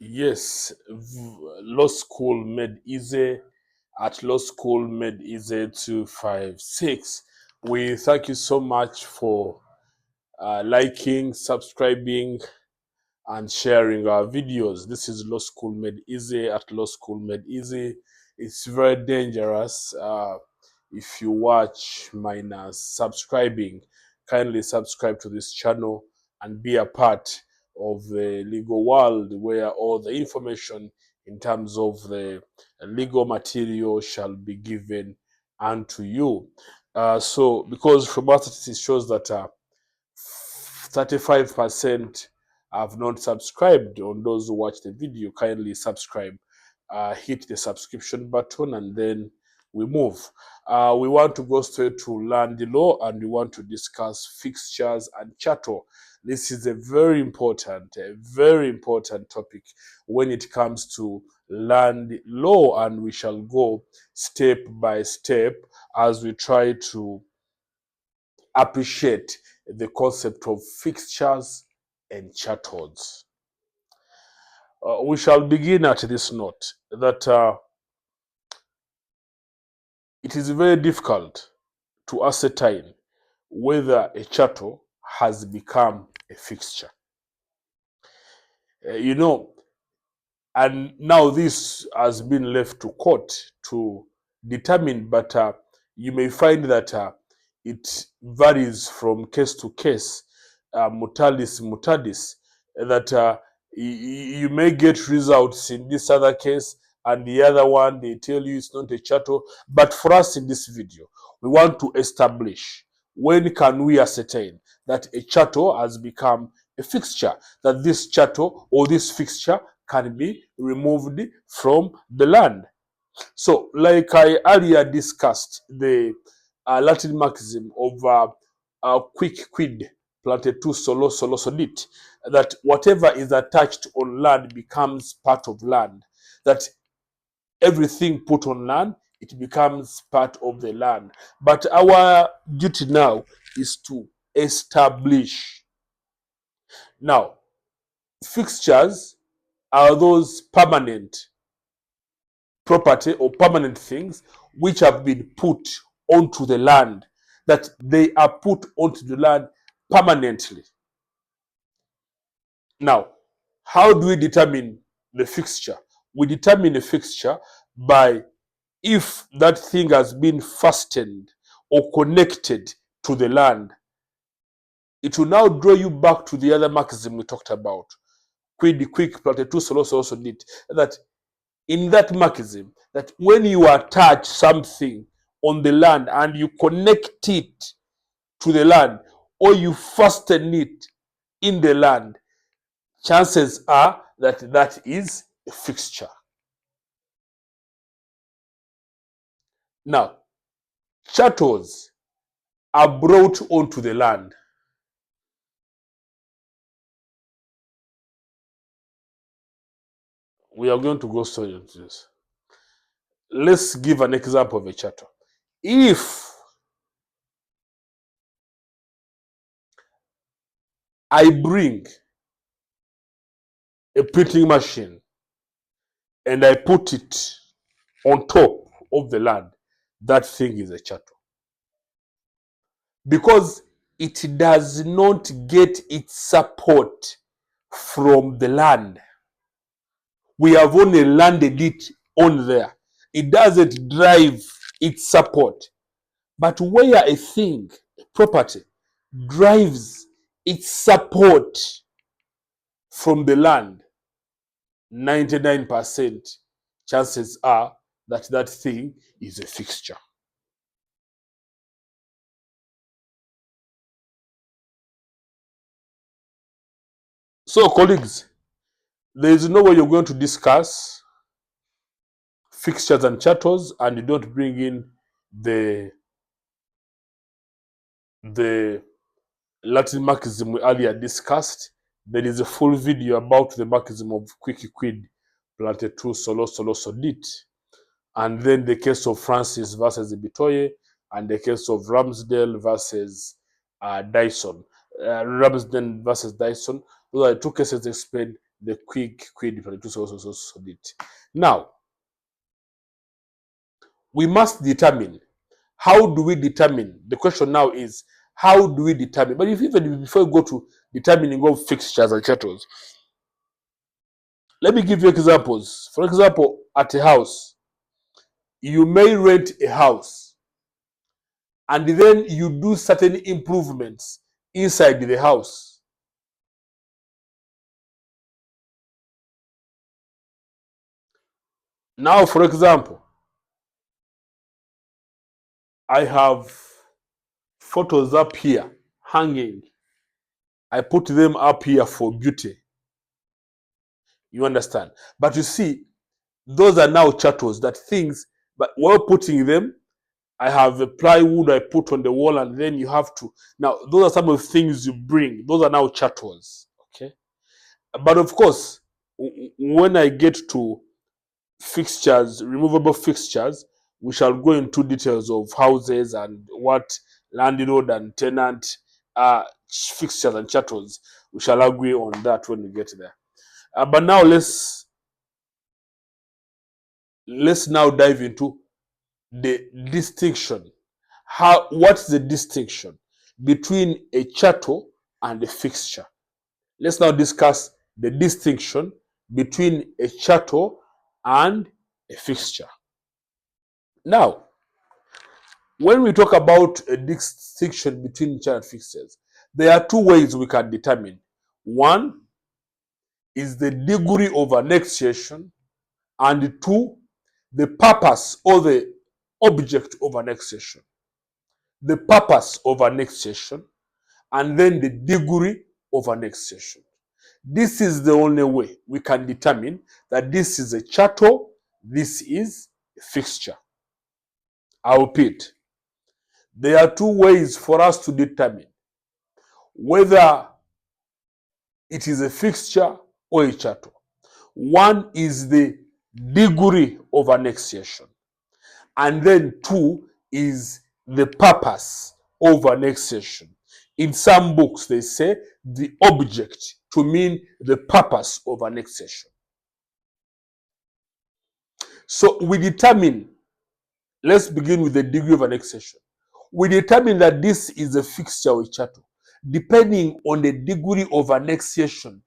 Yes, law school made easy at law school made easy 256. We thank you so much for liking, subscribing, and sharing our videos. This is Law School Made Easy at Law School Made Easy. It's very dangerous if you watch minus subscribing. Kindly subscribe to this channel and be a part of the legal world where all the information in terms of the legal material shall be given unto you. Because from our statistics shows that 35% have not subscribed. On those who watch the video, kindly subscribe, hit the subscription button, and then we move. We want to go straight to land law, and we want to discuss fixtures and chattel. This is a very important topic when it comes to land law, and we shall go step by step as we try to appreciate the concept of fixtures and chattels. We shall begin at this note that it is very difficult to ascertain whether a chattel has become a fixture. You know, and now this has been left to court to determine, but you may find that it varies from case to case, mutatis mutandis, that you may get results in this other case, and the other one they tell you it's not a chattel. But for us in this video, we want to establish when can we ascertain that a chattel has become a fixture, that this chattel or this fixture can be removed from the land. So, like I earlier discussed, the Latin maxim of quick quid planted tu solo solo sonit, that whatever is attached on land becomes part of land, that everything put on land, it becomes part of the land. But our duty now is to establish. Now, fixtures are those permanent property or permanent things which have been put onto the land, that they are put onto the land permanently. Now, how do we determine the fixture? We determine a fixture by if that thing has been fastened or connected to the land. It will now draw you back to the other maxim we talked about. Quid quick platetus also did that. In that maxim, that when you attach something on the land and you connect it to the land, or you fasten it in the land, chances are that that is a fixture. Now, chattels are brought onto the land. We are going to go straight into this. Let's give an example of a chattel. If I bring a printing machine and I put it on top of the land, that thing is a chattel. Because it does not get its support from the land. We have only landed it on there. It doesn't drive its support. But where a thing, a property, drives its support from the land, 99% chances are that that thing is a fixture. So, colleagues, there is no way you're going to discuss fixtures and chattels and you don't bring in the Latin maxim we earlier discussed. There is a full video about the maxim of quick quid planted tu solo solo sodit, and then the case of Francis versus Bitoye, and the case of Ramsdale versus Dyson. Ramsdale versus Dyson. Those are two cases explained the quick quid also it. Now, we must determine. How do we determine? The question now is, how do we determine? But if even before we go to determining of fixtures and chattels, let me give you examples. For example, at a house, you may rent a house and then you do certain improvements inside the house. Now, for example, I have photos up here hanging. I put them up here for beauty. You understand? But you see, those are now chattels, that things, but while putting them, I have a plywood I put on the wall, and then you have to. Now, those are some of the things you bring. Those are now chattels. Okay? But of course, when I get to fixtures, removable fixtures, we shall go into details of houses and what landlord and tenant fixtures and chattels. We shall agree on that when we get there. But now let's now dive into the distinction. What's the distinction between a chattel and a fixture? Let's now discuss the distinction between a chattel and a fixture. Now, when we talk about a distinction between chattel and fixtures, there are two ways we can determine. One is the degree of annexation, and two, the purpose or the object of annexation. The purpose of annexation, and then the degree of annexation. This is the only way we can determine that this is a chattel, this is a fixture. I'll repeat. There are two ways for us to determine whether it is a fixture or a chattel. One is the degree of annexation, and then two is the purpose of annexation. In some books, they say the object to mean the purpose of annexation. So we determine, let's begin with the degree of annexation. We determine that this is a fixture or a chattel, depending on the degree of annexation.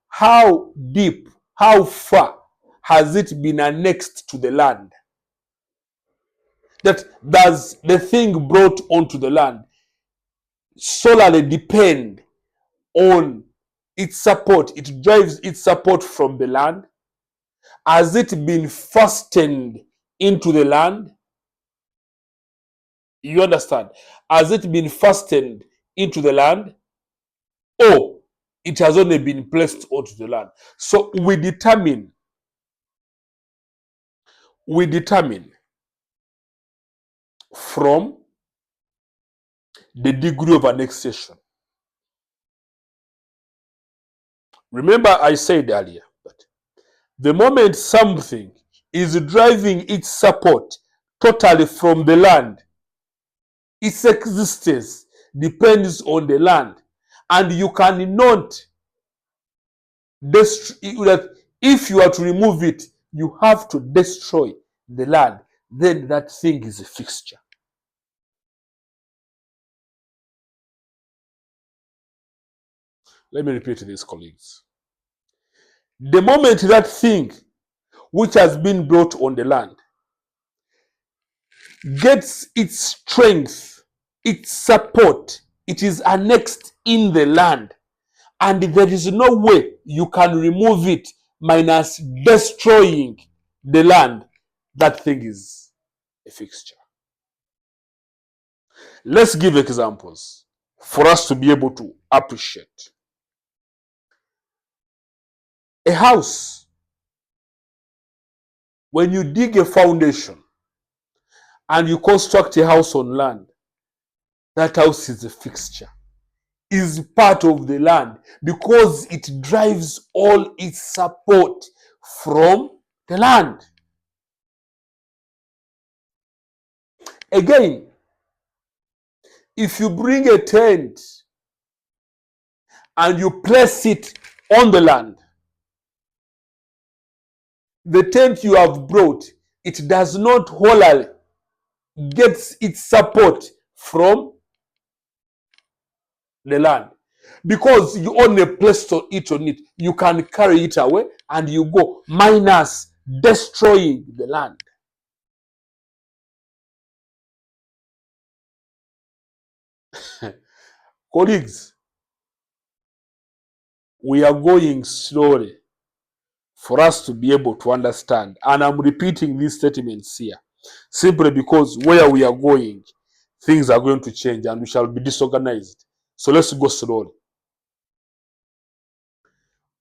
How deep, how far has it been annexed to the land? That does the thing brought onto the land solely depend on its support? It drives its support from the land. Has it been fastened into the land? You understand? Has it been fastened into the land, or it has only been placed onto the land? So we determine from the degree of annexation. Remember, I said earlier that the moment something is driving its support totally from the land, its existence depends on the land, and you cannot destroy. If you are to remove it, you have to destroy the land. Then that thing is a fixture. Let me repeat this, colleagues. The moment that thing which has been brought on the land gets its strength, its support, it is annexed in the land, and there is no way you can remove it minus destroying the land, that thing is a fixture. Let's give examples for us to be able to appreciate. A house, when you dig a foundation and you construct a house on land, that house is a fixture, is part of the land, because it drives all its support from the land. Again, if you bring a tent and you place it on the land, the tent you have brought, it does not wholly get its support from the land. Because you own a place to eat on it, you can carry it away and you go, minus destroying the land. Colleagues, we are going slowly for us to be able to understand. And I'm repeating these statements here simply because where we are going, things are going to change and we shall be disorganized. So let's go slowly.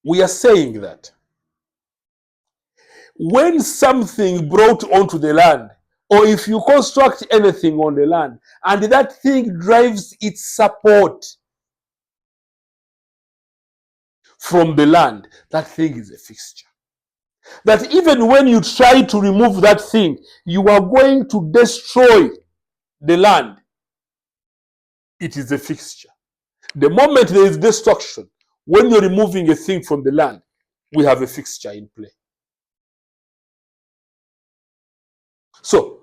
We are saying that when something brought onto the land, or if you construct anything on the land, and that thing drives its support from the land, that thing is a fixture. That even when you try to remove that thing, you are going to destroy the land. It is a fixture. The moment there is destruction, when you're removing a thing from the land, we have a fixture in play. So,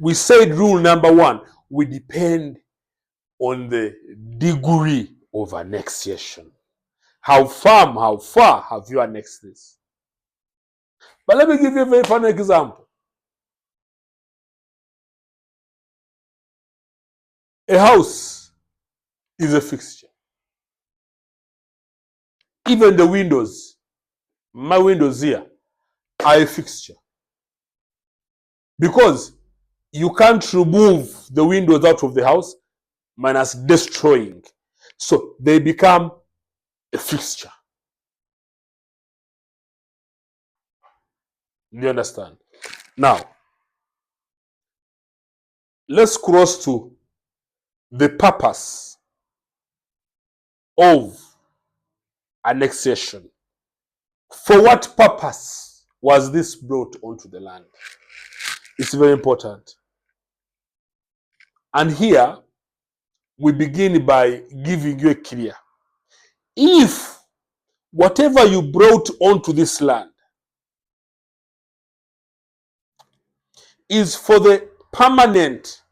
we said rule number one, we depend on the degree of annexation. How far have you annexed this? But let me give you a very fun example. A house is a fixture. Even the windows, my windows here, are a fixture. Because you can't remove the windows out of the house minus destroying. So they become a fixture. Do you understand? Now, let's cross to the purpose of annexation. For what purpose was this brought onto the land? It's very important. And here, we begin by giving you a clear. If whatever you brought onto this land is for the permanent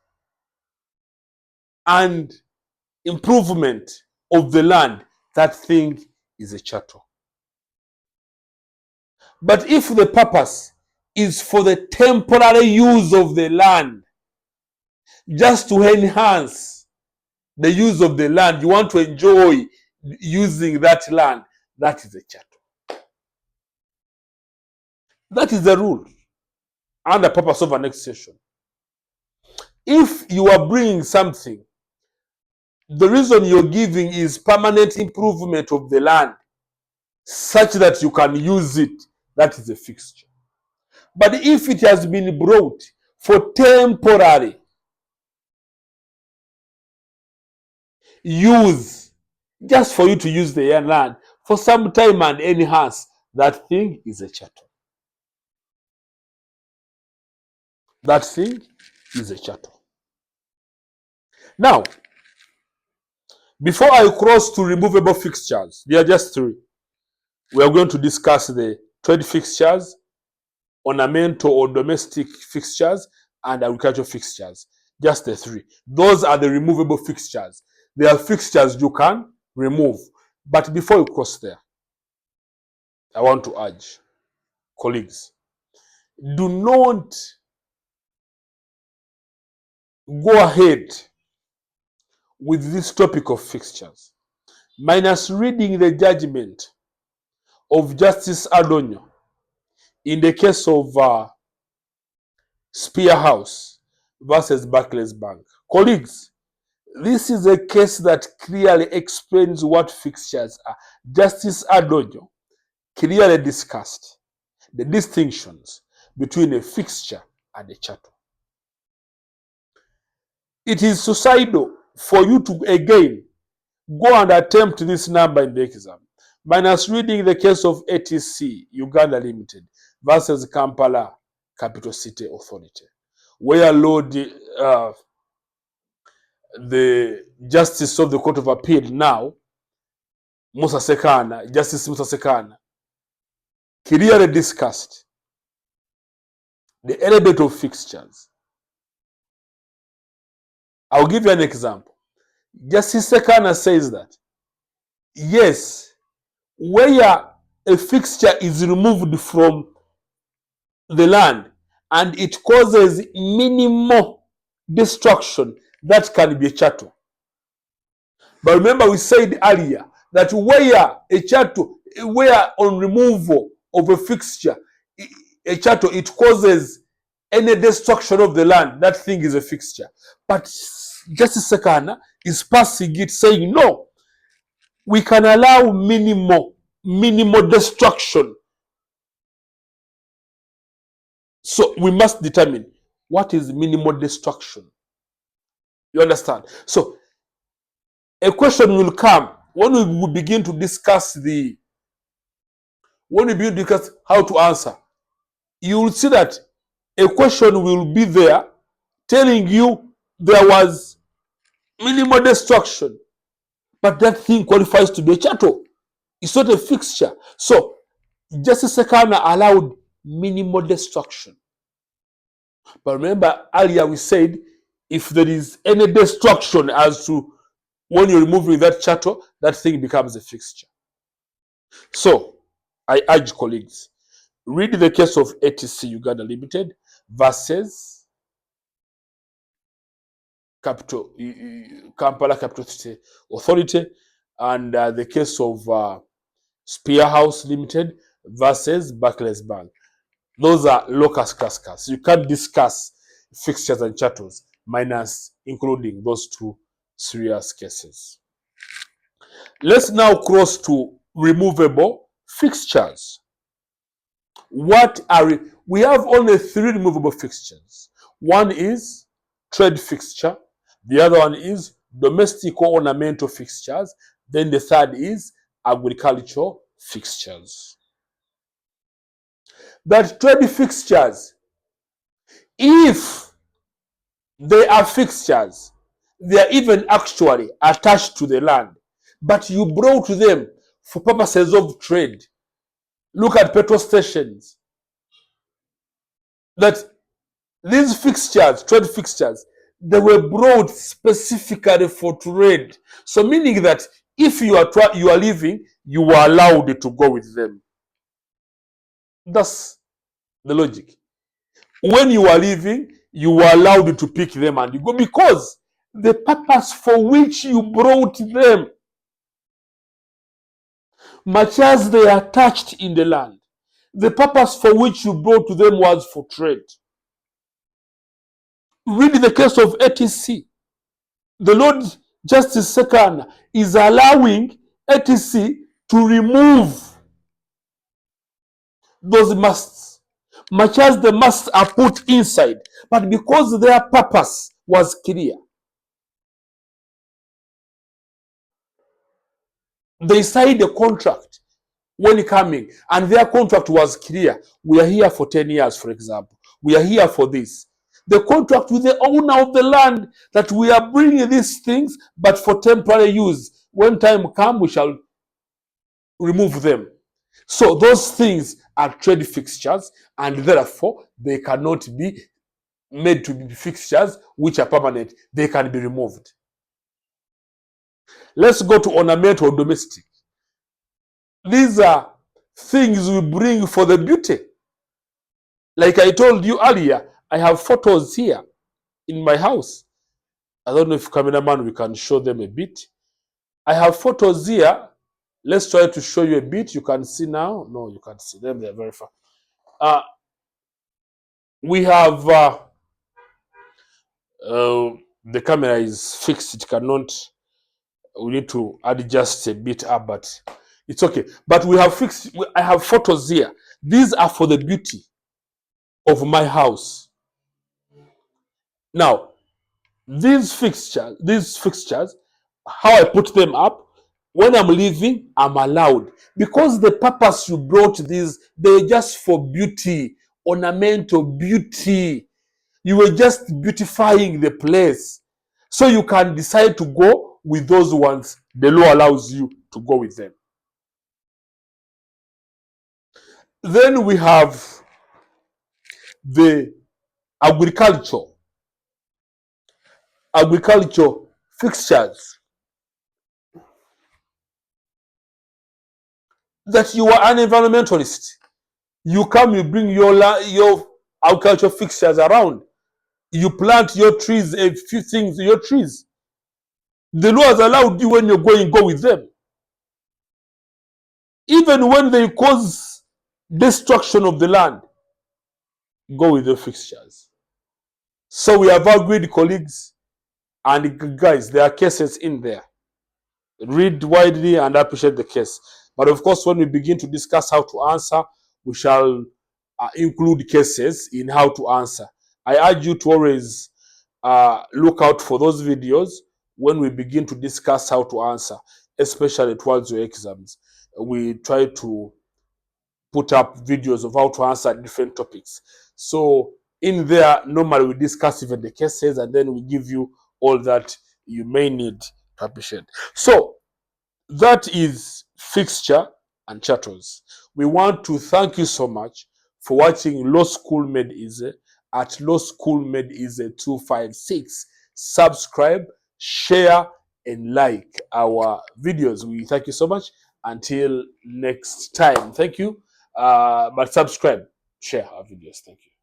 and improvement of the land, that thing is a chattel. But if the purpose is for the temporary use of the land, just to enhance the use of the land, you want to enjoy using that land, that is a chattel. That is the rule and the purpose of annexation. If you are bringing something, the reason you're giving is permanent improvement of the land, such that you can use it, that is a fixture. But if it has been brought for temporary use, just for you to use the land for some time and enhance, that thing is a chattel. That thing is a chattel. Now, before I cross to removable fixtures, there are just three. We are going to discuss the trade fixtures, ornamental or domestic fixtures, and agricultural fixtures. Just the three. Those are the removable fixtures. They are fixtures you can remove. But before you cross there, I want to urge colleagues, do not go ahead with this topic of fixtures minus reading the judgment of Justice Adonyo in the case of Spear House versus Barclays Bank. Colleagues, this is a case that clearly explains what fixtures are. Justice Adonyo clearly discussed the distinctions between a fixture and a chattel. It is suicidal for you to again go and attempt this number in the exam, minus reading the case of ATC Uganda Limited versus Kampala Capital City Authority, where Lord the Justice of the Court of Appeal now, Musa Sekana, Justice Musa Sekana, clearly discussed the element of fixtures. I'll give you an example. Justice Sekana says that, yes, where a fixture is removed from the land and it causes minimal destruction, that can be a chattel. But remember, we said earlier that where a chattel, where on removal of a fixture, a chattel, it causes any destruction of the land, that thing is a fixture. But Justice Sekana is passing it, saying, no, we can allow minimal destruction. So we must determine what is minimal destruction. You understand? So a question will come when we begin to discuss how to answer. You will see that a question will be there telling you there was minimal destruction, but that thing qualifies to be a chattel. It's not a fixture. So Justice Sekana allowed minimal destruction. But remember earlier we said if there is any destruction as to when you're removing that chattel, that thing becomes a fixture. So I urge colleagues, read the case of ATC Uganda Limited versus Kampala Capital City Authority, and the case of Spearhouse Limited versus Barclays Bank. Those are locus classicus. You can't discuss fixtures and chattels minus including those two serious cases. Let's now cross to removable fixtures. We have only 3 removable fixtures. One is trade fixture, the other one is domestic or ornamental fixtures, then the third is agricultural fixtures. That trade fixtures, if they are fixtures, they are even actually attached to the land, but you brought them for purposes of trade. Look at petrol stations. That these fixtures, trade fixtures, they were brought specifically for trade. So meaning that if you are leaving, you are allowed to go with them. That's the logic. When you are leaving, you are allowed to pick them and you go, because the purpose for which you brought them, much as they are attached in the land, the purpose for which you brought them was for trade. Read the case of ATC. The Lord Justice Sekana is allowing ATC to remove those masts, much as the masts are put inside, but because their purpose was clear. They signed a contract when coming, and their contract was clear. We are here for 10 years, for example. We are here for this. The contract with the owner of the land, that we are bringing these things, but for temporary use. When time comes, we shall remove them. So those things are trade fixtures, and therefore they cannot be made to be fixtures which are permanent. They can be removed. Let's go to ornamental or domestic. These are things we bring for the beauty. Like I told you earlier, I have photos here in my house. I don't know if cameraman, we can show them a bit. I have photos here. Let's try to show you a bit. You can see now. No, you can't see them. They're very far. We have the camera is fixed. It cannot. We need to adjust a bit up, but it's okay. But we have fixed. I have photos here. These are for the beauty of my house. Now, these fixtures, how I put them up, when I'm leaving, I'm allowed. Because the purpose you brought these, they're just for beauty, ornamental beauty. You were just beautifying the place. So you can decide to go with those ones. The law allows you to go with them. Then we have the agriculture fixtures, that you are an environmentalist. You come, you bring your agriculture fixtures around. You plant your trees, a few things, your trees. The law has allowed you, when you're going, go with them. Even when they cause destruction of the land, go with the fixtures. So we have agreed, colleagues, and guys, there are cases in there. Read widely and appreciate the case. But of course, when we begin to discuss how to answer, we shall include cases in how to answer. I urge you to always look out for those videos when we begin to discuss how to answer, especially towards your exams. We try to put up videos of how to answer different topics. So in there, normally we discuss even the cases, and then we give you all that you may need to appreciate. So that is fixture and chattels. We want to thank you so much for watching Law School Made Easy at Law School Made Easy 256. Subscribe, share, and like our videos. We thank you so much. Until next time. Thank you. But subscribe, share our videos. Thank you.